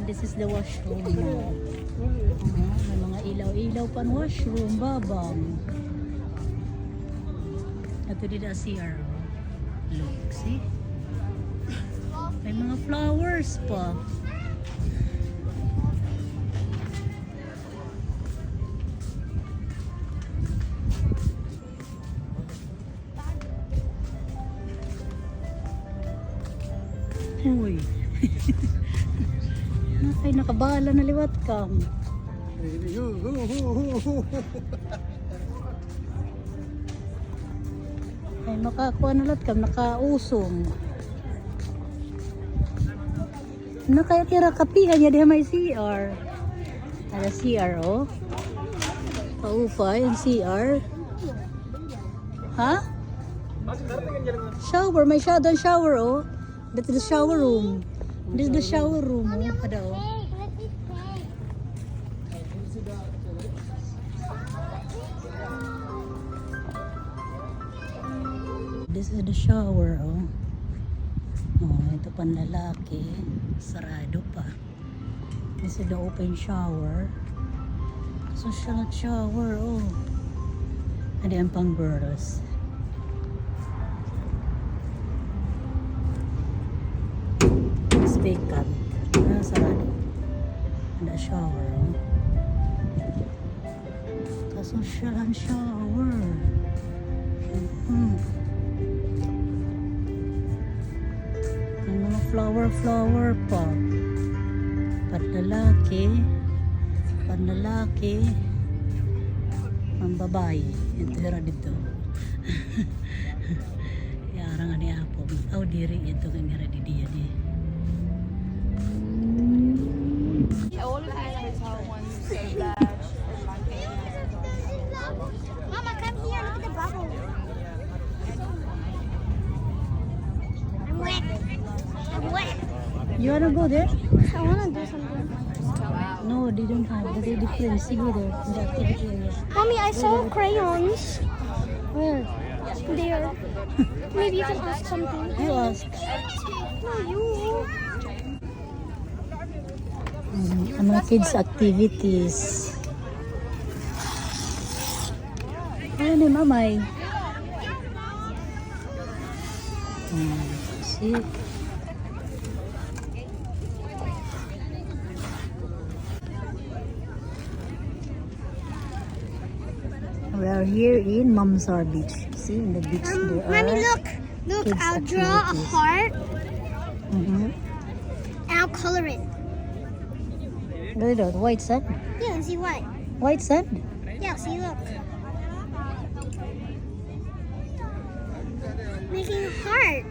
This is the washroom now. May mga ilaw-ilaw pa ng washroom, babang. Ito din ang CR. Look, see? May mga flowers pa. Uy. Ay, nakabala na liwat kam. Ay, makakuha na lahat kam, nakausong. Kaya tira kapihan niya, diha may CR. Ada CR, oh. Paufay, ang CR. Ha? Shower, may shadow shower, oh. That's the shower room. This is the shower room, oh. Ada, oh. This is the shower, oh. Oh, ito pang lalaki. Sarado pa. This is the open shower. Social shower, oh. Ada yang pang girls. It's vacant. Ah, sarado. Ada shower, oh. Kasosyalan shower. Flower pa. Panlalaki. Ang babae. Ito hira dito. Yarang ani apo. Aw diri ito kang hira di dia di. All of these hotel ones are bad. Mama, come here. Look at the bubble. I'm wet. I'm wet. You wanna go there? I wanna do something. No, they don't have. They different. See there in the activity area. Mommy, I saw crayons Where? there. Maybe you can ask something. You ask. No, you. Ang mga kids activities. Ano ni mamay? See? We are here in Mamsar Beach. See, in the beach there Mommy, are look. Look, kids I'll draw a activities. heart Mm-hmm. and I'll color it. Look at that, white sand. Yeah, see what? White sand. Yeah, see, look. Making a heart.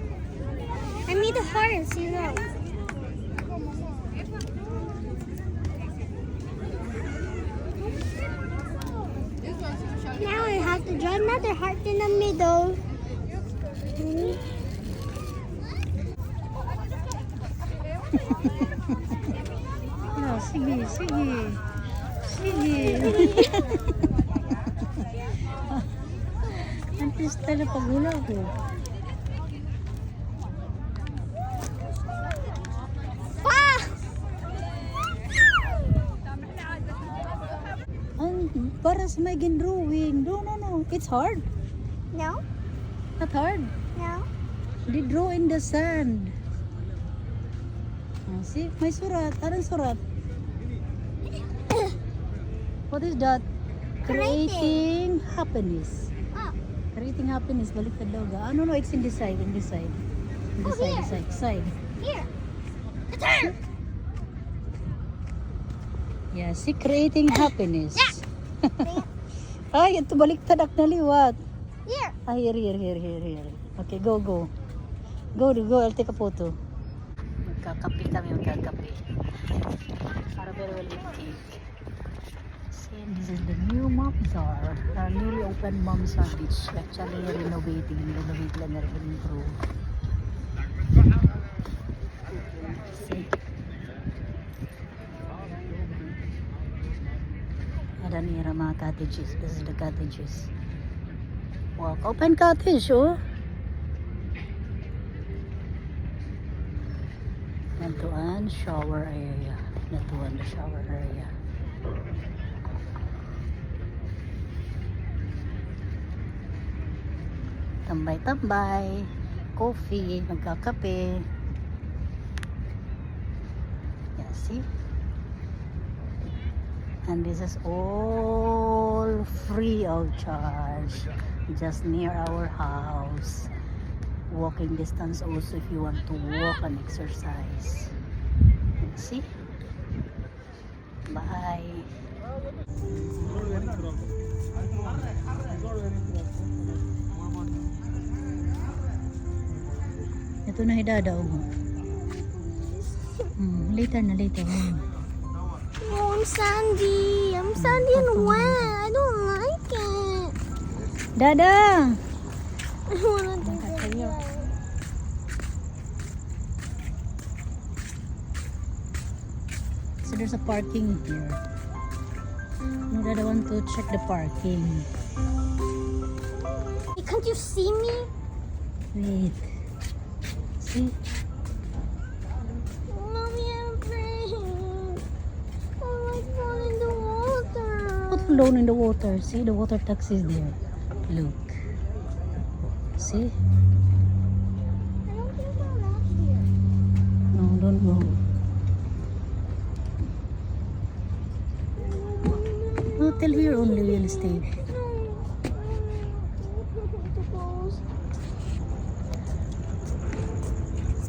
I made a heart, see, look. Now I have to draw another heart in the middle. Yeah, sige. Ang pista na paghula ko. Ah! Para sa may drawing. No. It's hard. No? Not hard. No? They draw in the sand. See, may surat. Anong surat? What is that? Creating happiness. Oh. Creating happiness. Baliktad daw ga. No, it's in this side. In this side. In this Oh, side. Here. It's her. Yeah, see, creating happiness. Yeah. Ay, ito baliktad ak naliwat. Here. Ay, here. Okay, go. Go, I'll take a photo. Magkakape kami. Para very well eat cake. See, this is the new Mamsar. Newly opened Mamsar Beach. Actually, renovate lang na rin improve. See? Ada nira mga cottages. This is the cottages. Wow, open cottage, oh. Natuan shower area. Natuan the shower area. Tambay-tambay. Coffee. Magkakape. Yeah, see? And this is all free of charge. Just near our house. Walking distance also if you want to walk and exercise. See? Bye. Ito na hidadaw mo. Later na later. Oh, I'm sandy. I'm sandy and wet. I don't like it. Dada! I want to do it. So there's a parking here. No, Dada want to check the parking. Can't you see me? Wait. See? Mommy, I'm praying. I might fall in the water. Put alone in the water. See, the water taxi is there. Look. See? I don't think I'll last here. No, don't go. No, till here only we'll stay.